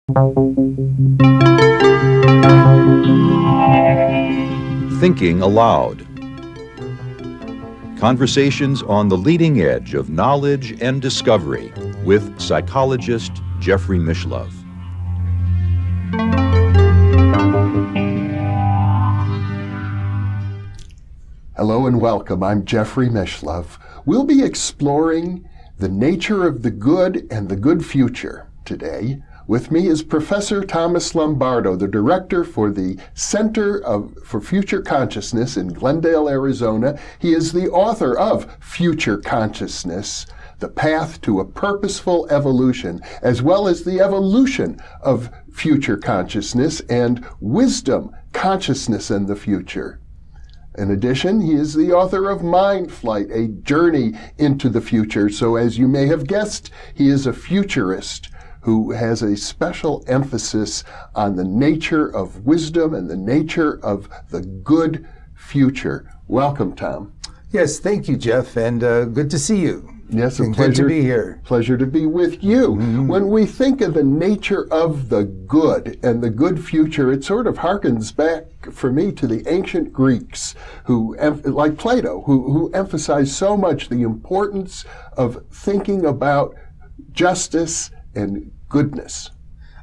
Thinking Aloud. Conversations on the leading edge of knowledge and discovery with psychologist Jeffrey Mishlove. Hello and welcome. I'm Jeffrey Mishlove. We'll be exploring the nature of the good and the good future today. With me is Professor Tom Lombardo, the director for the Center for Future Consciousness in Glendale, Arizona. He is the author of Future Consciousness, The Path to a Purposeful Evolution, as well as the evolution of future consciousness and wisdom, consciousness in the future. In addition, he is the author of Mind Flight, a journey into the future. So as you may have guessed, he is a futurist who has a special emphasis on the nature of wisdom and the nature of the good future. Welcome, Tom. Yes, thank you, Jeff, and good to see you. Yes, a and pleasure good to be here. Pleasure to be with you. Mm-hmm. When we think of the nature of the good and the good future, it sort of harkens back for me to the ancient Greeks, who, like Plato, who emphasized so much the importance of thinking about justice and goodness.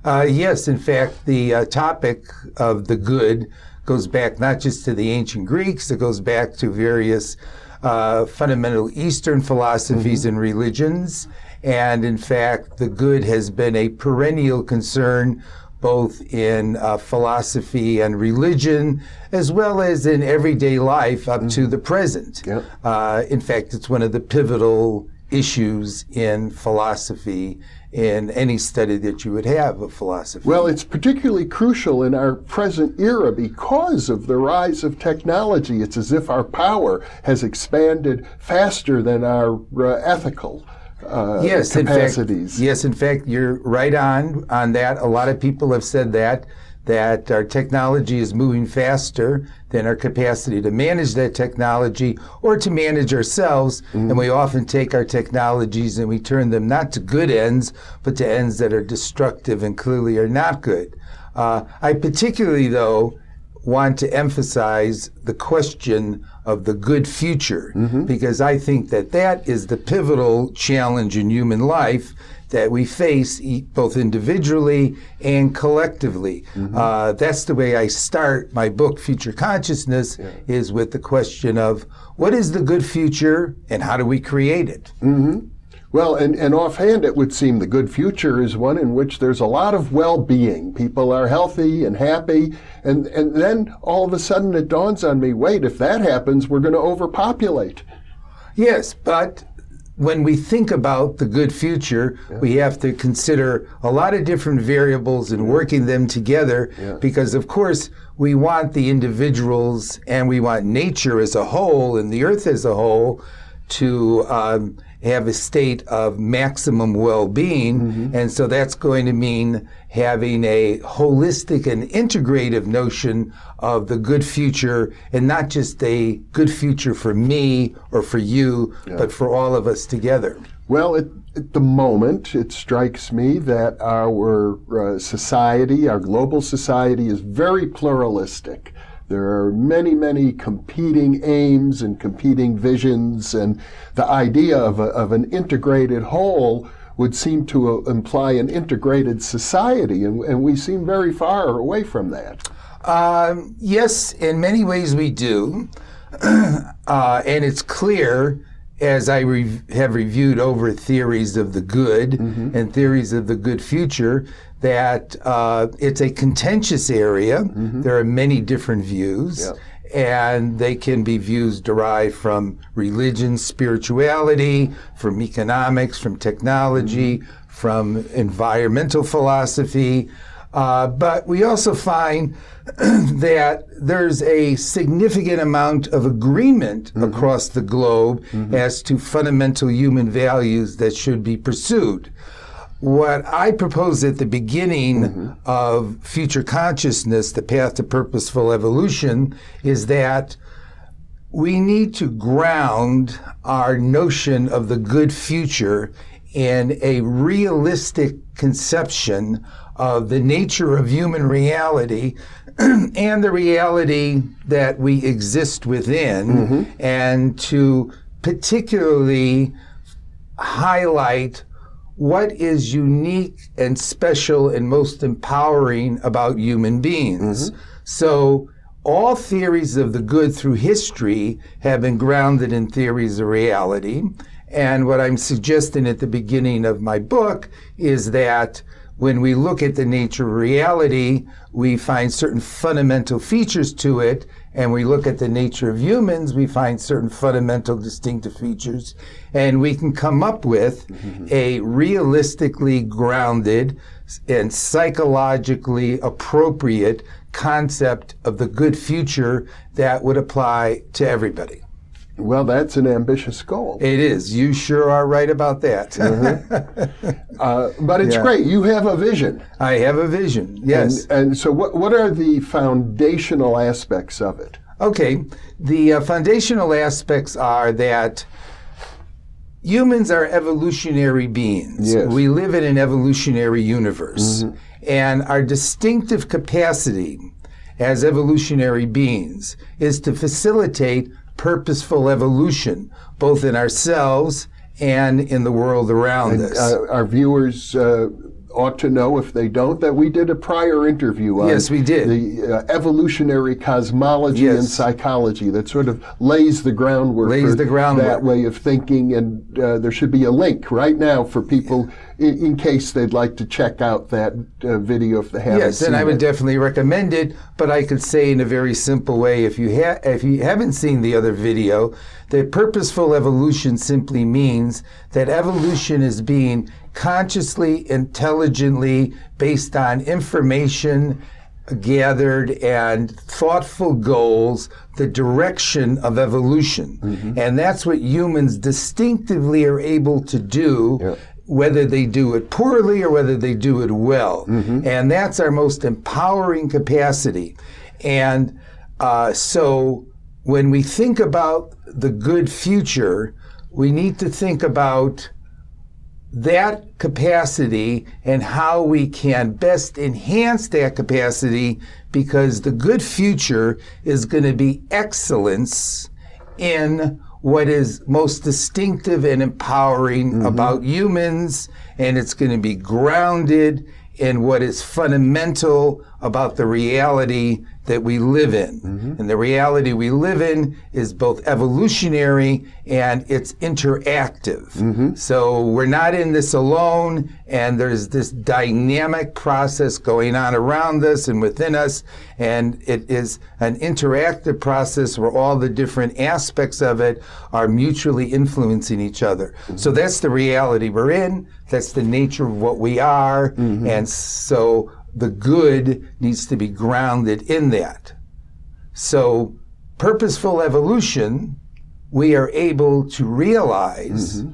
Yes, in fact, the topic of the good goes back not just to the ancient Greeks, it goes back to various fundamental Eastern philosophies and religions. And in fact, the good has been a perennial concern both in philosophy and religion, as well as in everyday life up to the present. Yep. In fact, it's one of the pivotal issues in philosophy, in any study that you would have of philosophy. Well, it's particularly crucial in our present era because of the rise of technology. It's as if our power has expanded faster than our ethical capacities. In fact, you're right on that. A lot of people have said that our technology is moving faster than our capacity to manage that technology or to manage ourselves. And we often take our technologies and we turn them not to good ends, but to ends that are destructive and clearly are not good. I particularly, though, want to emphasize the question of the good future, because I think that is the pivotal challenge in human life that we face both individually and collectively. That's the way I start my book, Future Consciousness, is with the question of what is the good future and how do we create it? Well, and offhand, it would seem the good future is one in which there's a lot of well-being. People are healthy and happy, and then all of a sudden it dawns on me, wait, if that happens, we're going to overpopulate. Yes, but when we think about the good future, we have to consider a lot of different variables and working them together, because of course we want the individuals and we want nature as a whole and the earth as a whole to have a state of maximum well-being, and so that's going to mean having a holistic and integrative notion of the good future, and not just a good future for me or for you, but for all of us together. Well, at the moment, it strikes me that our society, our global society, is very pluralistic. There are many, many competing aims and competing visions, and the idea of an integrated whole would seem to imply an integrated society, and we seem very far away from that. Yes, in many ways we do, and it's clear as I have reviewed over theories of the good and theories of the good future, that it's a contentious area. There are many different views, and they can be views derived from religion, spirituality, from economics, from technology, from environmental philosophy. But we also find that there's a significant amount of agreement across the globe as to fundamental human values that should be pursued. What I propose at the beginning of Future Consciousness, the Path to Purposeful Evolution, is that we need to ground our notion of the good future in a realistic conception of the nature of human reality and the reality that we exist within, and to particularly highlight what is unique and special and most empowering about human beings. So all theories of the good through history have been grounded in theories of reality. And what I'm suggesting at the beginning of my book is that when we look at the nature of reality, we find certain fundamental features to it, and we look at the nature of humans, we find certain fundamental distinctive features, and we can come up with a realistically grounded and psychologically appropriate concept of the good future that would apply to everybody. Well, that's an ambitious goal. It is. You sure are right about that. But it's great. You have a vision. I have a vision, yes. And so what are the foundational aspects of it? Okay. The foundational aspects are that humans are evolutionary beings. Yes. We live in an evolutionary universe. And our distinctive capacity as evolutionary beings is to facilitate purposeful evolution, both in ourselves and in the world around us. Our viewers ought to know, if they don't, that we did a prior interview on Yes, we did. the evolutionary cosmology and psychology that sort of lays the groundwork for that way of thinking, and there should be a link right now for people in case they'd like to check out that video if they haven't seen it. Yes, and I would definitely recommend it, but I could say in a very simple way, if you haven't seen the other video, that purposeful evolution simply means that evolution is being consciously, intelligently, based on information gathered and thoughtful goals, the direction of evolution. And that's what humans distinctively are able to do, whether they do it poorly or whether they do it well. And that's our most empowering capacity. And so when we think about the good future, we need to think about that capacity and how we can best enhance that capacity, because the good future is going to be excellence in what is most distinctive and empowering about humans, and it's going to be grounded in what is fundamental about the reality that we live in. And the reality we live in is both evolutionary and it's interactive. So we're not in this alone, and there's this dynamic process going on around us and within us, and it is an interactive process where all the different aspects of it are mutually influencing each other. So that's the reality we're in, that's the nature of what we are, and so the good needs to be grounded in that. So purposeful evolution, we are able to realize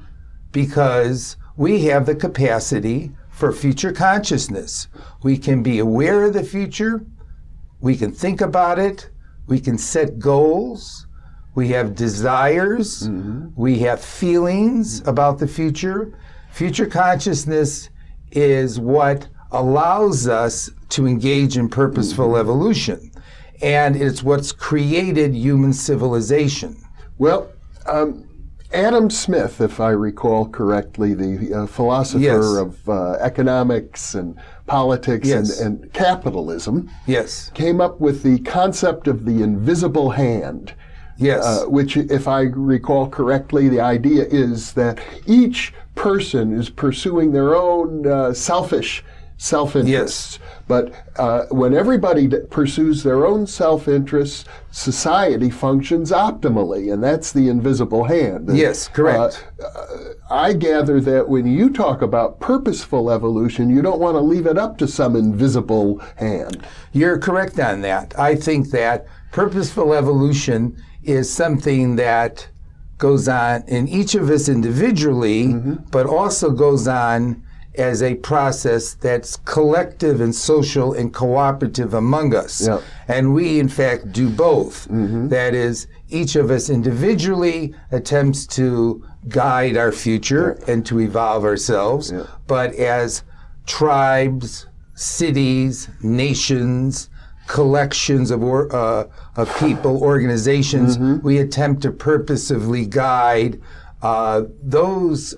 because we have the capacity for future consciousness. We can be aware of the future, we can think about it, we can set goals, we have desires, we have feelings about the future. Future consciousness is what allows us to engage in purposeful evolution. And it's what's created human civilization. Well, Adam Smith, if I recall correctly, the philosopher of economics and politics and capitalism, came up with the concept of the invisible hand. Which, if I recall correctly, the idea is that each person is pursuing their own self-interests. But when everybody pursues their own self-interests, society functions optimally, and that's the invisible hand. Yes, correct. I gather that when you talk about purposeful evolution, you don't want to leave it up to some invisible hand. You're correct on that. I think that purposeful evolution is something that goes on in each of us individually, but also goes on as a process that's collective and social and cooperative among us. And we, in fact, do both. That is, each of us individually attempts to guide our future and to evolve ourselves, but as tribes, cities, nations, collections of people, organizations. We attempt to purposively guide those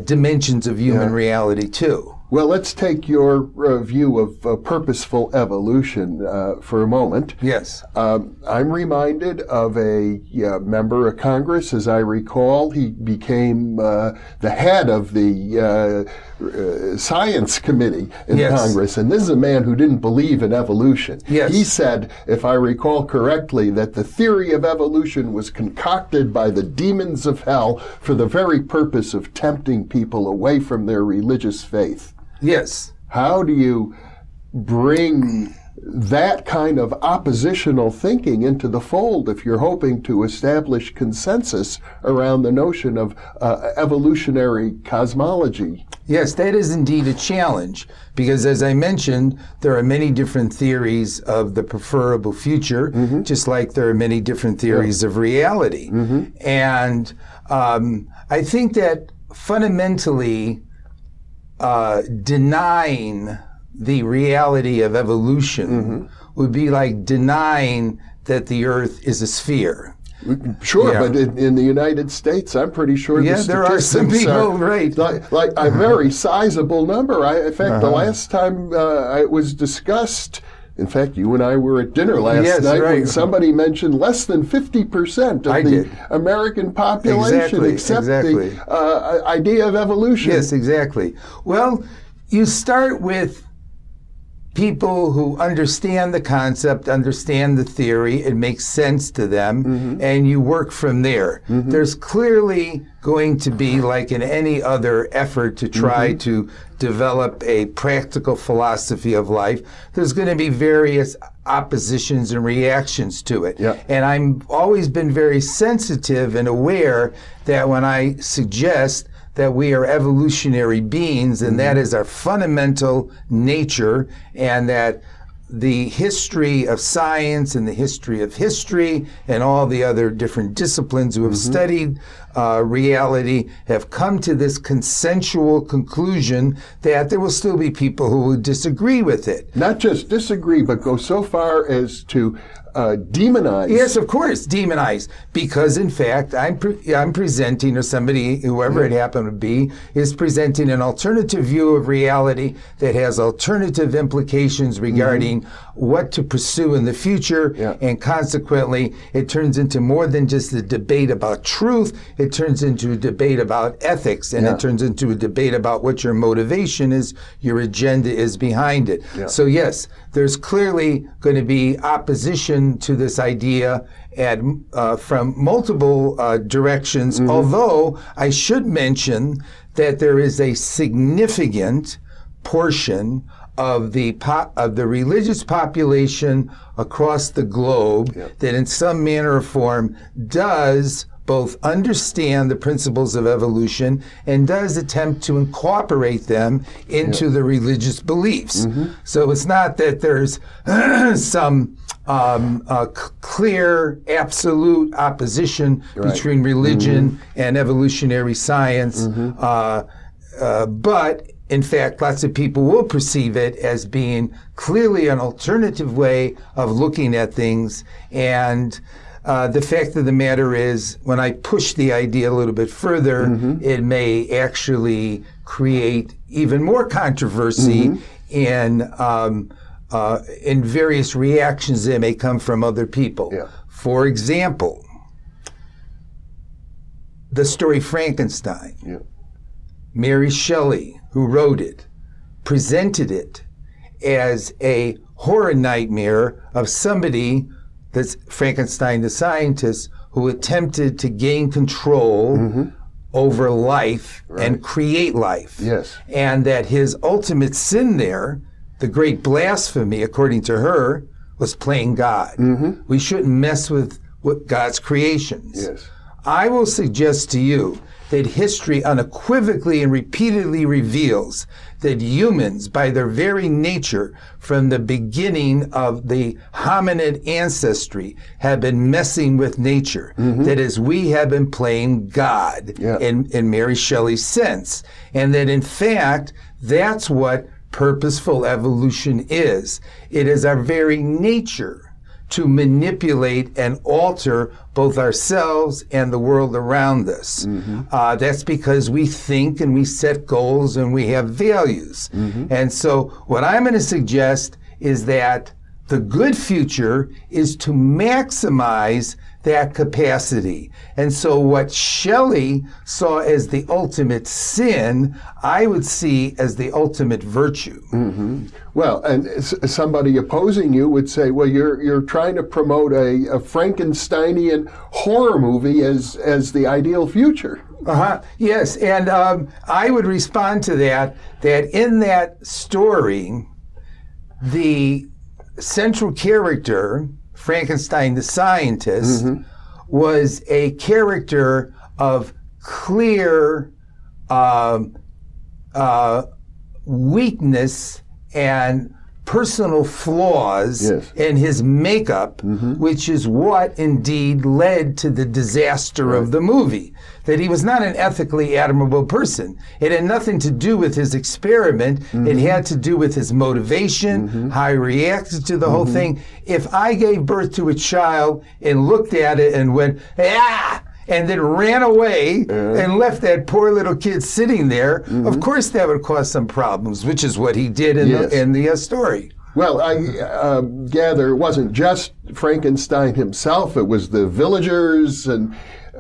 dimensions of human reality too. Well, let's take your view of purposeful evolution for a moment. Yes. I'm reminded of a member of Congress, as I recall. He became the head of the Science Committee in Congress, and this is a man who didn't believe in evolution. Yes. He said, if I recall correctly, that the theory of evolution was concocted by the demons of hell for the very purpose of tempting people away from their religious faith. Yes. How do you bring that kind of oppositional thinking into the fold if you're hoping to establish consensus around the notion of evolutionary cosmology? Yes, that is indeed a challenge because, as I mentioned, there are many different theories of the preferable future, just like there are many different theories of reality. And I think that fundamentally, denying the reality of evolution would be like denying that the Earth is a sphere. Sure, but in the United States, I'm pretty sure the there are some people, right? Like a very sizable number. In fact, the last time it was discussed, in fact, you and I were at dinner last night when somebody mentioned less than 50% of the American population accept the idea of evolution. Yes, exactly. Well, you start with people who understand the concept, understand the theory, it makes sense to them, and you work from there. There's clearly going to be, like in any other effort to try to develop a practical philosophy of life, there's going to be various oppositions and reactions to it. And I've always been very sensitive and aware that when I suggest that we are evolutionary beings, and that is our fundamental nature, and that the history of science and the history of history and all the other different disciplines who have studied reality have come to this consensual conclusion that there will still be people who will disagree with it. Not just disagree, but go so far as to demonize. Yes, of course, demonize. Because, in fact, I'm presenting, or somebody, whoever it happened to be, is presenting an alternative view of reality that has alternative implications regarding what to pursue in the future. And consequently, it turns into more than just a debate about truth. It turns into a debate about ethics. And it turns into a debate about what your motivation is, your agenda is behind it. So, yes, there's clearly going to be opposition to this idea from multiple directions, although I should mention that there is a significant portion of the religious population across the globe that in some manner or form does both understand the principles of evolution and does attempt to incorporate them into the religious beliefs. So it's not that there's some clear, absolute opposition between religion and evolutionary science, but in fact, lots of people will perceive it as being clearly an alternative way of looking at things. And the fact of the matter is, when I push the idea a little bit further, it may actually create even more controversy in various reactions that may come from other people. For example, the story Frankenstein. Mary Shelley, who wrote it, presented it as a horror nightmare of somebody, that's Frankenstein the scientist, who attempted to gain control over life and create life. And that his ultimate sin there, the great blasphemy, according to her, was playing God. We shouldn't mess with God's creations. I will suggest to you that history unequivocally and repeatedly reveals that humans, by their very nature, from the beginning of the hominid ancestry, have been messing with nature. That is, we have been playing God in Mary Shelley's sense. And that, in fact, that's what purposeful evolution is. It is our very nature to manipulate and alter both ourselves and the world around us. That's because we think and we set goals and we have values. And so what I'm going to suggest is that the good future is to maximize that capacity. And so what Shelley saw as the ultimate sin, I would see as the ultimate virtue. Well, and somebody opposing you would say, well, you're trying to promote a Frankensteinian horror movie as the ideal future. Yes, and I would respond to that in that story, the central character, Frankenstein the scientist, was a character of clear weakness and personal flaws in his makeup, which is what indeed led to the disaster of the movie. That he was not an ethically admirable person. It had nothing to do with his experiment. It had to do with his motivation, how he reacted to the whole thing. If I gave birth to a child and looked at it and went, ah! and then ran away and left that poor little kid sitting there, of course that would cause some problems, which is what he did in the story. Well, I gather it wasn't just Frankenstein himself, it was the villagers and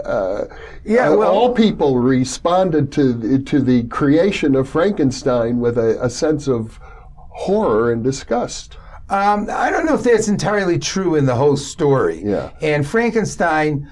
all people responded to the creation of Frankenstein with a sense of horror and disgust. I don't know if that's entirely true in the whole story. And Frankenstein,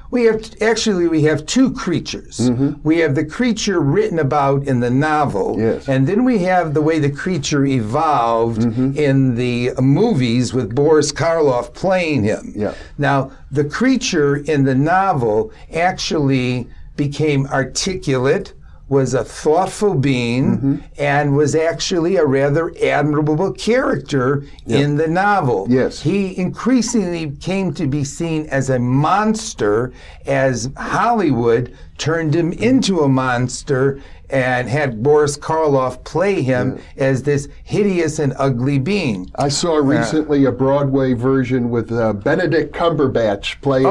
we have two creatures. We have the creature written about in the novel, and then we have the way the creature evolved in the movies with Boris Karloff playing him. Now, the creature in the novel actually became articulate, was a thoughtful being, and was actually a rather admirable character in the novel. He increasingly came to be seen as a monster as Hollywood turned him into a monster and had Boris Karloff play him as this hideous and ugly being. I saw recently a Broadway version with Benedict Cumberbatch playing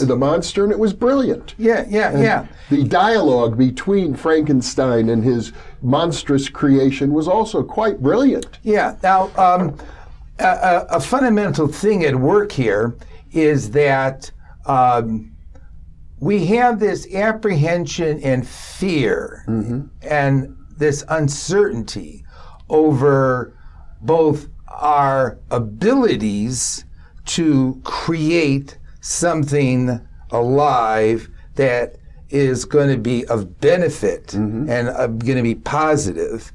the monster, and it was brilliant. The dialogue between Frankenstein and his monstrous creation was also quite brilliant. Now, a fundamental thing at work here is that we have this apprehension and fear and this uncertainty over both our abilities to create something alive that is going to be of benefit and going to be positive.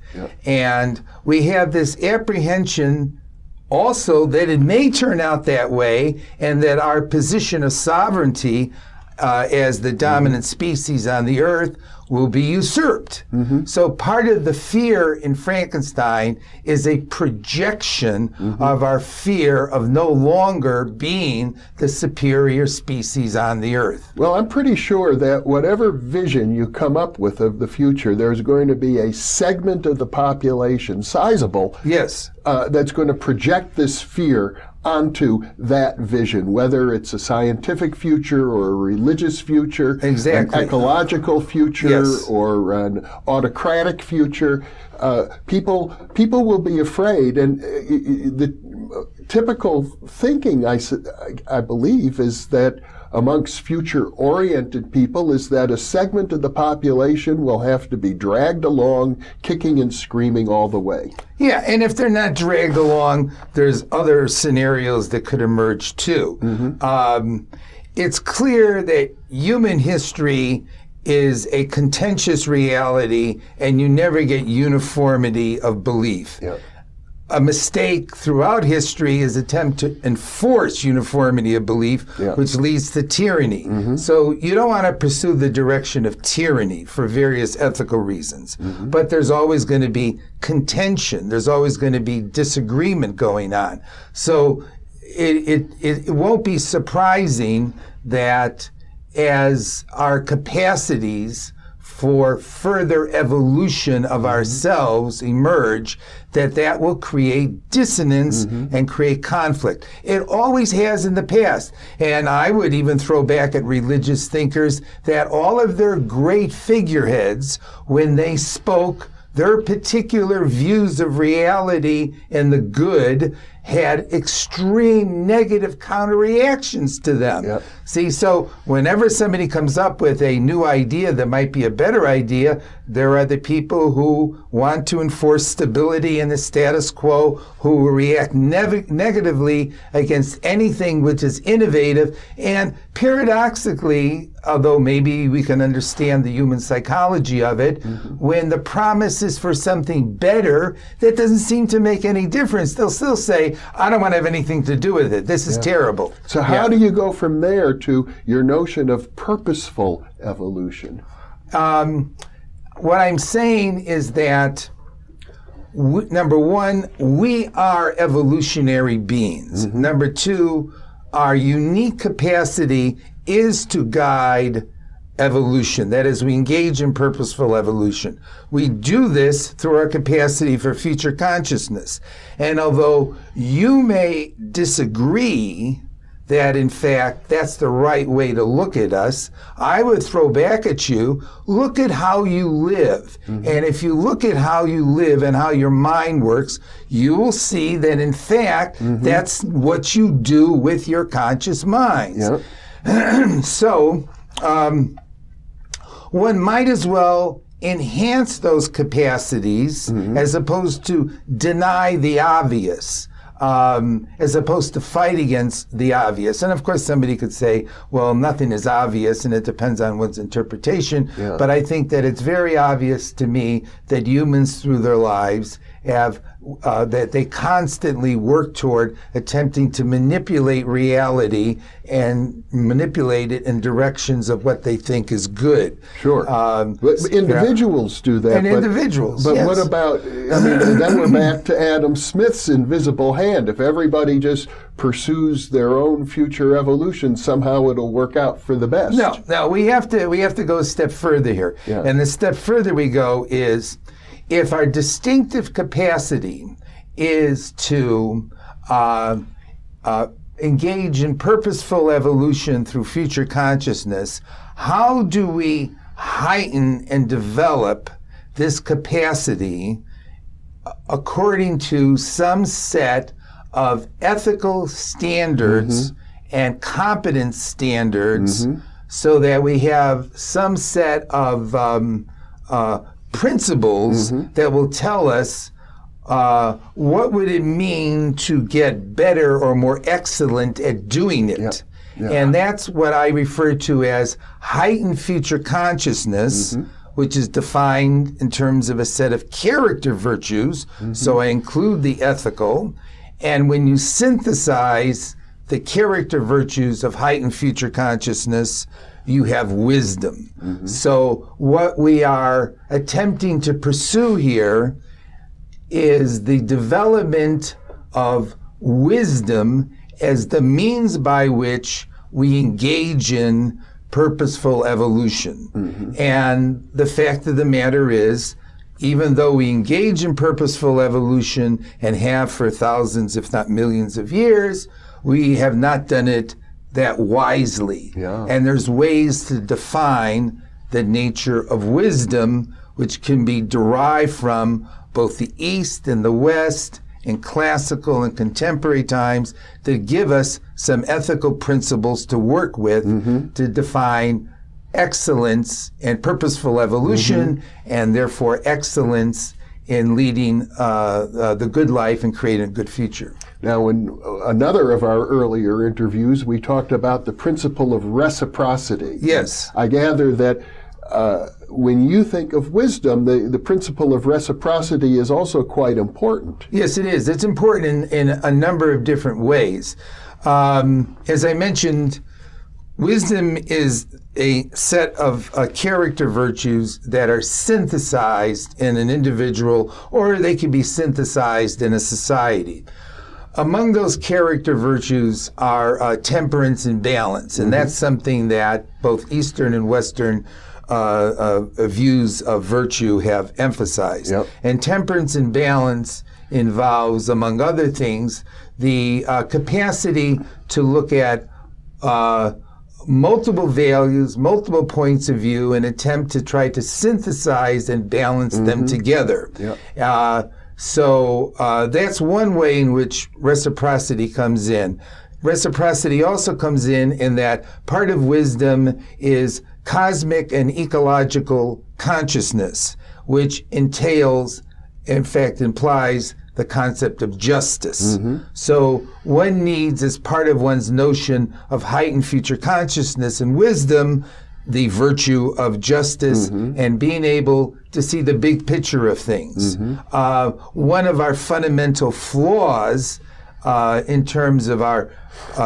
And we have this apprehension also that it may turn out that way and that our position of sovereignty as the dominant species on the earth will be usurped. So part of the fear in Frankenstein is a projection of our fear of no longer being the superior species on the earth. Well, I'm pretty sure that whatever vision you come up with of the future, there's going to be a segment of the population, sizable, that's going to project this fear onto that vision, whether it's a scientific future or a religious future, an ecological future, or an autocratic future. People will be afraid, and the typical thinking, I believe, is that amongst future-oriented people is that a segment of the population will have to be dragged along, kicking and screaming all the way. And if they're not dragged along, there's other scenarios that could emerge too. It's clear that human history is a contentious reality, and you never get uniformity of belief. A mistake throughout history is attempt to enforce uniformity of belief, which leads to tyranny. So you don't want to pursue the direction of tyranny for various ethical reasons. But there's always going to be contention. There's always going to be disagreement going on. So it won't be surprising that as our capacities for further evolution of ourselves emerge, that will create dissonance and create conflict. It always has in the past. And I would even throw back at religious thinkers that all of their great figureheads, when they spoke their particular views of reality and the good, had extreme negative counter-reactions to them. Yep. See, so whenever somebody comes up with a new idea that might be a better idea, there are the people who want to enforce stability in the status quo, who react negatively against anything which is innovative. And paradoxically, although maybe we can understand the human psychology of it, when the promise is for something better, that doesn't seem to make any difference. They'll still say, I don't want to have anything to do with it. This is terrible. So how do you go from there to your notion of purposeful evolution? What I'm saying is that, number one, we are evolutionary beings. Number two, our unique capacity is to guide evolution. That is, we engage in purposeful evolution. We do this through our capacity for future consciousness. And although you may disagree that, in fact, that's the right way to look at us, I would throw back at you, look at how you live. And if you look at how you live and how your mind works, you will see that, in fact, that's what you do with your conscious minds. So, one might as well enhance those capacities as opposed to deny the obvious, as opposed to fight against the obvious. And of course, somebody could say, well, nothing is obvious and it depends on one's interpretation. But I think that it's very obvious to me that humans through their lives have that they constantly work toward attempting to manipulate reality and manipulate it in directions of what they think is good. Sure. But individuals do that. And individuals, But yes. what about, I mean, then we're back to Adam Smith's invisible hand. If everybody just pursues their own future evolution, somehow it'll work out for the best. No, we have to go a step further here. And the step further we go is, if our distinctive capacity is to engage in purposeful evolution through future consciousness, how do we heighten and develop this capacity according to some set of ethical standards and competence standards, so that we have some set of principles that will tell us what would it mean to get better or more excellent at doing it. And that's what I refer to as heightened future consciousness, which is defined in terms of a set of character virtues. So I include the ethical. And when you synthesize the character virtues of heightened future consciousness, you have wisdom. So what we are attempting to pursue here is the development of wisdom as the means by which we engage in purposeful evolution. And the fact of the matter is, even though we engage in purposeful evolution and have for thousands, if not millions of years, we have not done it that wisely. And there's ways to define the nature of wisdom, which can be derived from both the East and the West in classical and contemporary times, that give us some ethical principles to work with to define excellence and purposeful evolution, and therefore excellence in leading the good life and creating a good future. Now, in another of our earlier interviews, we talked about the principle of reciprocity. Yes. I gather that when you think of wisdom, the principle of reciprocity is also quite important. Yes, it is. It's important in a number of different ways. As I mentioned, wisdom is a set of character virtues that are synthesized in an individual, or they can be synthesized in a society. Among those character virtues are temperance and balance, and that's something that both Eastern and Western views of virtue have emphasized. Yep. And temperance and balance involves, among other things, the capacity to look at multiple values, multiple points of view, and attempt to try to synthesize and balance them together. Yep. So that's one way in which reciprocity comes in. Reciprocity also comes in that part of wisdom is cosmic and ecological consciousness, which entails, in fact, implies the concept of justice. So one needs, as part of one's notion of heightened future consciousness and wisdom, the virtue of justice and being able to see the big picture of things. One of our fundamental flaws in terms of our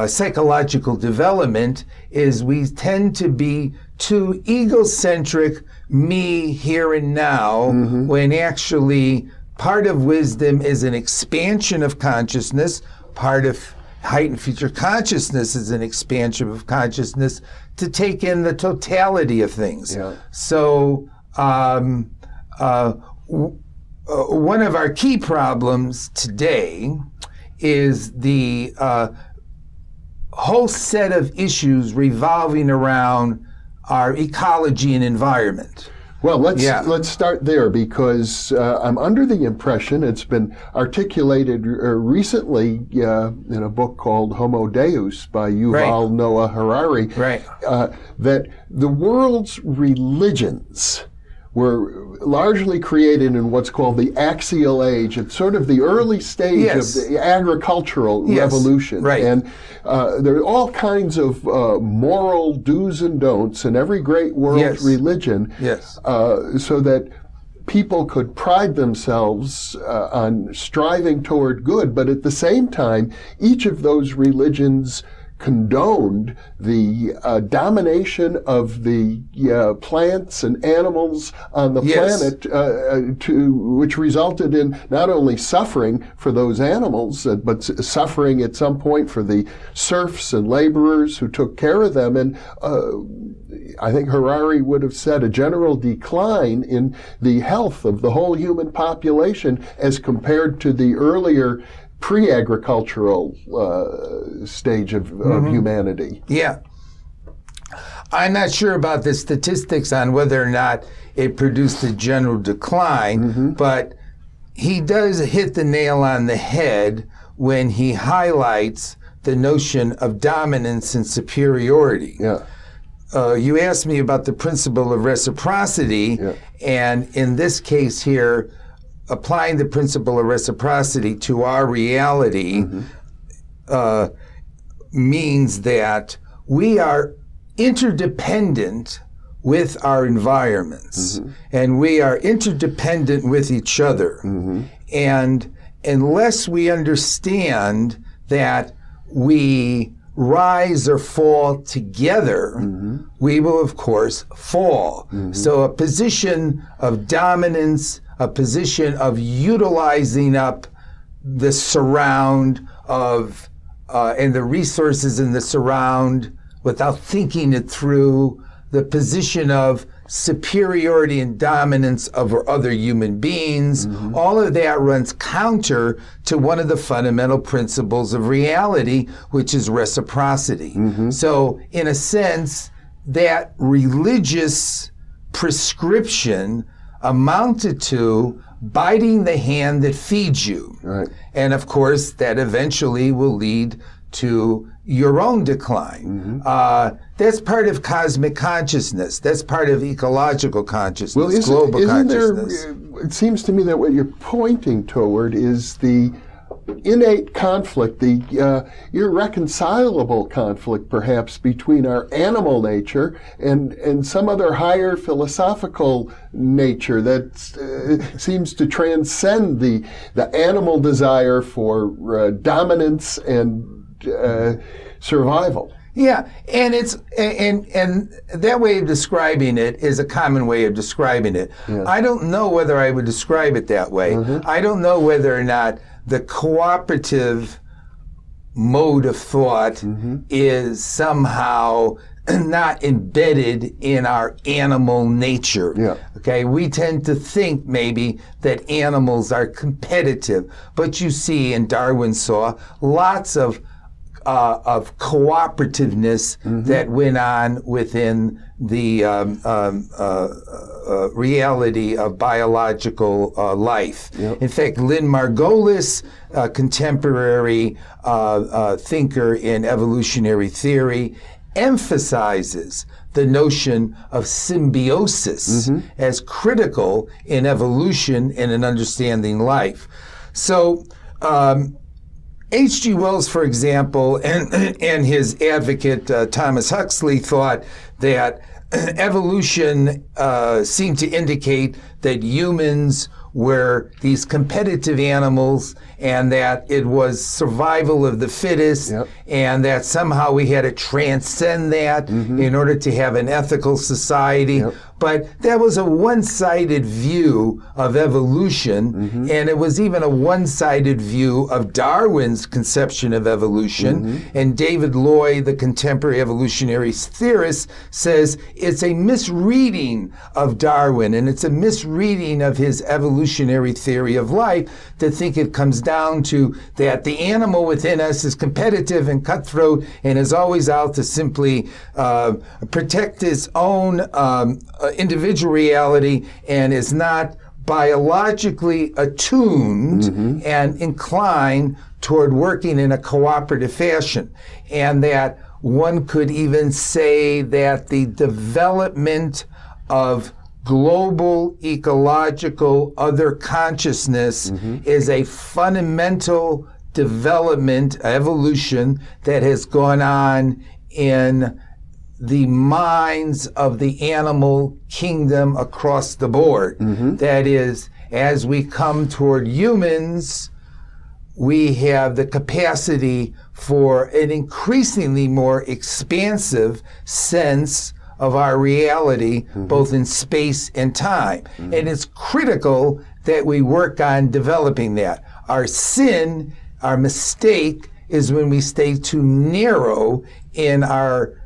psychological development is we tend to be too egocentric, me, here and now, when actually part of wisdom is an expansion of consciousness. Part of heightened future consciousness is an expansion of consciousness to take in the totality of things. Yeah. So one of our key problems today is the whole set of issues revolving around our ecology and environment. Well, let's start there, because I'm under the impression, it's been articulated recently in a book called Homo Deus by Yuval Noah Harari, that the world's religions were largely created in what's called the axial age. It's sort of the early stage of the agricultural revolution. And there are all kinds of moral do's and don'ts in every great world religion, so that people could pride themselves on striving toward good, but at the same time, each of those religions condoned the domination of the plants and animals on the planet, which resulted in not only suffering for those animals, but suffering at some point for the serfs and laborers who took care of them. And I think Harari would have said a general decline in the health of the whole human population as compared to the earlier pre-agricultural stage of humanity. Yeah. I'm not sure about the statistics on whether or not it produced a general decline, but he does hit the nail on the head when he highlights the notion of dominance and superiority. You asked me about the principle of reciprocity, and in this case here, applying the principle of reciprocity to our reality means that we are interdependent with our environments, and we are interdependent with each other. And unless we understand that we rise or fall together, we will, of course, fall. So a position of dominance, a position of utilizing up the surround of and the resources in the surround without thinking it through, the position of superiority and dominance over other human beings, all of that runs counter to one of the fundamental principles of reality, which is reciprocity. So in a sense, that religious prescription amounted to biting the hand that feeds you. And of course, that eventually will lead to your own decline. That's part of cosmic consciousness. That's part of ecological consciousness, global consciousness. It seems to me that what you're pointing toward is the innate conflict, the irreconcilable conflict, perhaps, between our animal nature and some other higher philosophical nature that seems to transcend the animal desire for dominance and survival. Yeah, and it's and that way of describing it is a common way of describing it. I don't know whether I would describe it that way. I don't know whether or not the cooperative mode of thought is somehow not embedded in our animal nature. Yeah. Okay, we tend to think maybe that animals are competitive, but you see, and Darwin saw, lots of cooperativeness that went on within the reality of biological life. Yep. In fact, Lynn Margulis, a contemporary thinker in evolutionary theory, emphasizes the notion of symbiosis as critical in evolution and in understanding life. So, H.G. Wells, for example, and his advocate Thomas Huxley thought that evolution seemed to indicate that humans were these competitive animals and that it was survival of the fittest, and that somehow we had to transcend that in order to have an ethical society. But that was a one-sided view of evolution, and it was even a one-sided view of Darwin's conception of evolution. And David Loy, the contemporary evolutionary theorist, says it's a misreading of Darwin, and it's a misreading of his evolutionary theory of life to think it comes down to that the animal within us is competitive and cutthroat and is always out to simply protect its own individual reality and is not biologically attuned and inclined toward working in a cooperative fashion. And that one could even say that the development of global ecological other consciousness is a fundamental development, evolution, that has gone on in the minds of the animal kingdom across the board. That is, as we come toward humans, we have the capacity for an increasingly more expansive sense of our reality, both in space and time. And it's critical that we work on developing that. Our sin, our mistake, is when we stay too narrow in our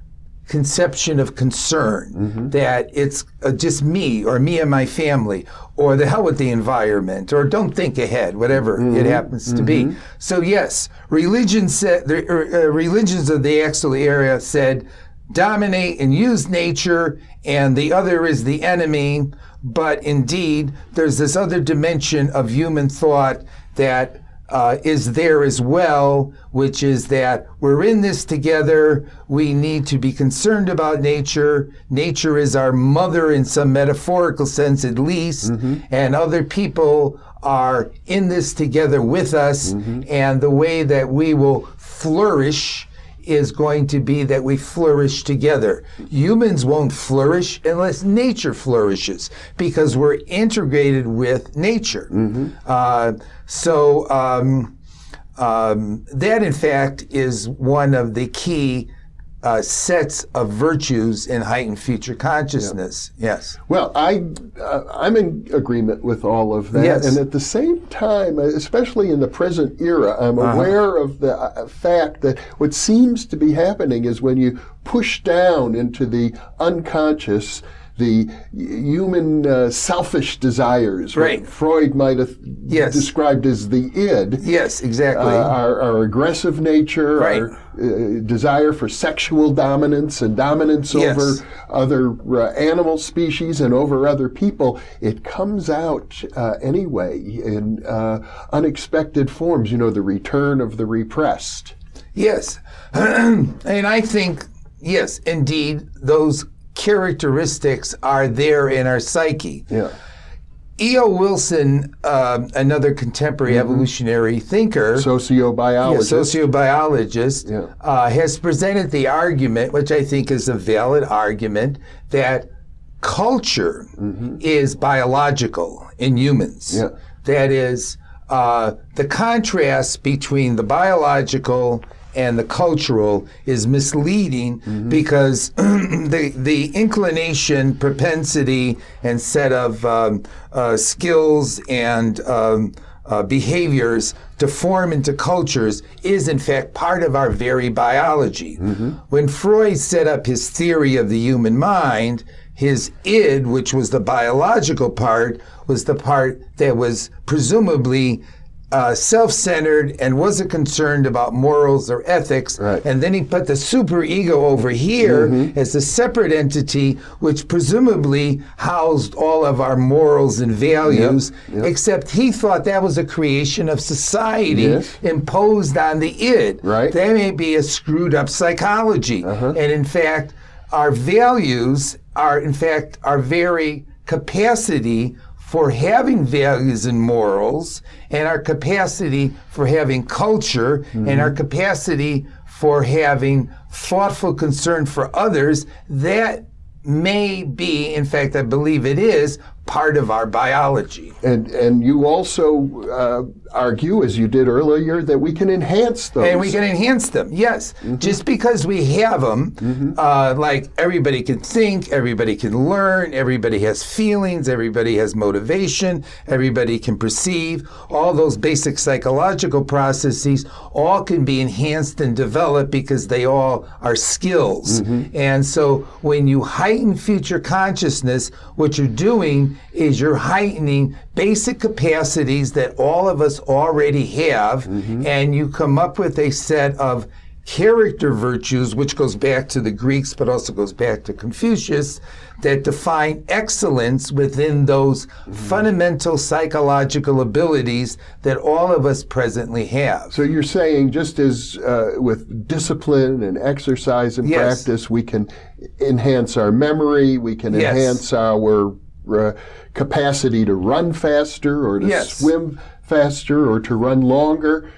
conception of concern, that it's just me or me and my family, or the hell with the environment, or don't think ahead, whatever it happens to be. So yes, religions of the axial area said, dominate and use nature, and the other is the enemy. But indeed, there's this other dimension of human thought that is there as well, which is that we're in this together. We need to be concerned about nature. Nature is our mother in some metaphorical sense, at least, and other people are in this together with us. And the way that we will flourish is going to be that we flourish together. Humans won't flourish unless nature flourishes, because we're integrated with nature. So that, in fact, is one of the key sets of virtues in heightened future consciousness. Yes. Well, I'm in agreement with all of that. Yes. And at the same time, especially in the present era, I'm aware of the fact that what seems to be happening is when you push down into the unconscious, the human selfish desires, right, what Freud might have described as the id. Yes, exactly. Our aggressive nature, right, our desire for sexual dominance and dominance over other animal species and over other people, it comes out anyway in unexpected forms, the return of the repressed. Yes. And I think, yes, indeed, those characteristics are there in our psyche. E.O. Wilson, another contemporary evolutionary thinker, sociobiologist, has presented the argument, which I think is a valid argument, that culture is biological in humans. That is, the contrast between the biological and the cultural is misleading, because the inclination, propensity, and set of skills and behaviors to form into cultures is in fact part of our very biology. When Freud set up his theory of the human mind, his id, which was the biological part, was the part that was presumably self-centered and wasn't concerned about morals or ethics. Right. And then he put the superego over here as a separate entity, which presumably housed all of our morals and values, except he thought that was a creation of society imposed on the id. Right. That may be a screwed up psychology. And in fact, our values are in fact our very capacity for having values and morals, and our capacity for having culture, and our capacity for having thoughtful concern for others, that may be, in fact, I believe it is, part of our biology. And you also argue, as you did earlier, that we can enhance those. And we can enhance them, yes. Just because we have them, like everybody can think, everybody can learn, everybody has feelings, everybody has motivation, everybody can perceive, all those basic psychological processes all can be enhanced and developed because they all are skills. And so when you heighten future consciousness, what you're doing is you're heightening basic capacities that all of us already have, and you come up with a set of character virtues, which goes back to the Greeks but also goes back to Confucius, that define excellence within those fundamental psychological abilities that all of us presently have. So you're saying just as with discipline and exercise and practice, we can enhance our memory, we can enhance our capacity to run faster or to swim faster or to run longer.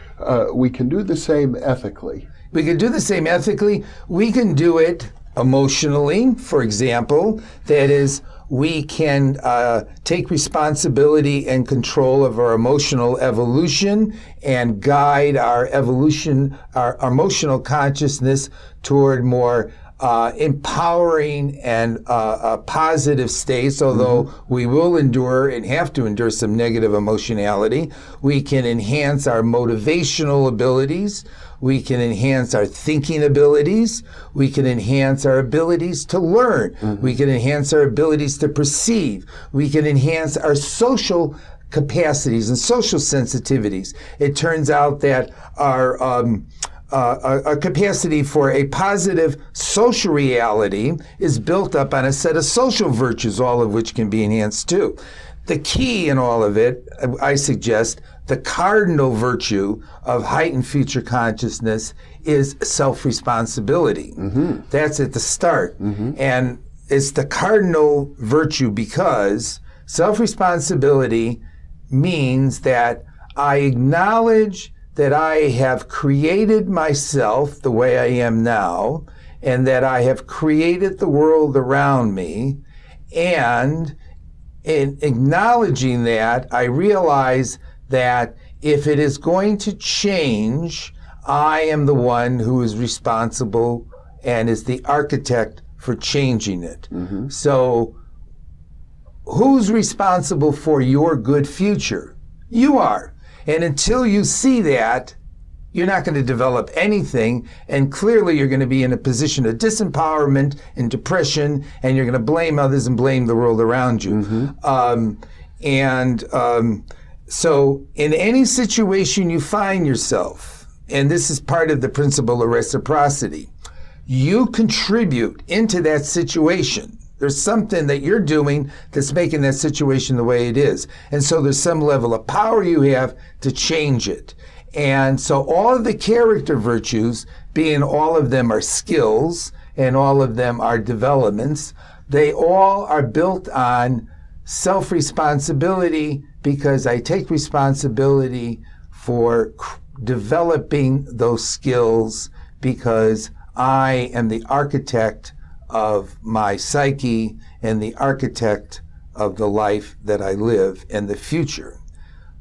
We can do the same ethically. We can do the same ethically. We can do it emotionally, for example. That is, we can take responsibility and control of our emotional evolution and guide our evolution, our emotional consciousness toward more empowering and positive states, although we will endure and have to endure some negative emotionality. We can enhance our motivational abilities. We can enhance our thinking abilities. We can enhance our abilities to learn. We can enhance our abilities to perceive. We can enhance our social capacities and social sensitivities. It turns out that our capacity for a positive social reality is built up on a set of social virtues, all of which can be enhanced too. The key in all of it, I suggest, the cardinal virtue of heightened future consciousness is self-responsibility. That's at the start. And it's the cardinal virtue because self-responsibility means that I acknowledge that I have created myself the way I am now, and that I have created the world around me, and in acknowledging that, I realize that if it is going to change, I am the one who is responsible and is the architect for changing it. So, who's responsible for your good future? You are. And until you see that, you're not going to develop anything, and clearly you're going to be in a position of disempowerment and depression, and you're going to blame others and blame the world around you. So in any situation you find yourself, and this is part of the principle of reciprocity, you contribute into that situation. There's something that you're doing that's making that situation the way it is. And so there's some level of power you have to change it. And so all of the character virtues, being all of them are skills and all of them are developments, they all are built on self-responsibility because I take responsibility for developing those skills because I am the architect of my psyche and the architect of the life that I live and the future.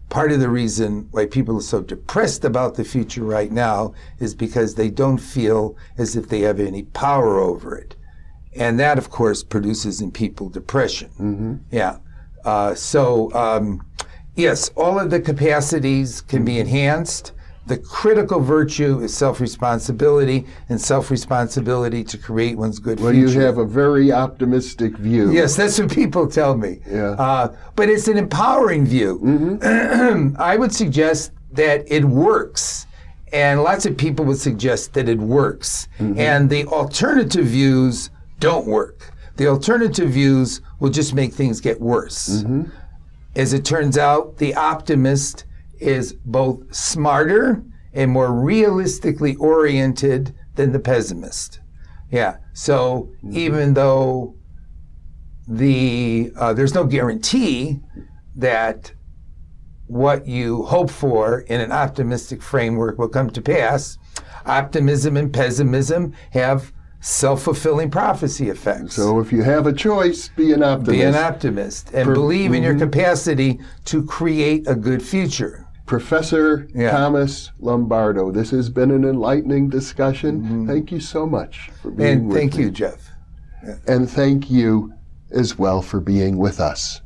Part of the reason why people are so depressed about the future right now is because they don't feel as if they have any power over it. And that, of course, produces in people depression. Yes, all of the capacities can be enhanced. The critical virtue is self-responsibility, and self-responsibility to create one's good future. Well, you have a very optimistic view. Yes, that's what people tell me. Yeah. But it's an empowering view. Mm-hmm. I would suggest that it works, and lots of people would suggest that it works. Mm-hmm. And the alternative views don't work. The alternative views will just make things get worse. Mm-hmm. As it turns out, the optimist is both smarter and more realistically oriented than the pessimist. Yeah. So even though there's no guarantee that what you hope for in an optimistic framework will come to pass, optimism and pessimism have self-fulfilling prophecy effects. So if you have a choice, be an optimist. Be an optimist and believe in your capacity to create a good future. Professor Thomas Lombardo, this has been an enlightening discussion. Mm-hmm. Thank you so much for being with me. And thank you, Jeff. Yeah. And thank you as well for being with us.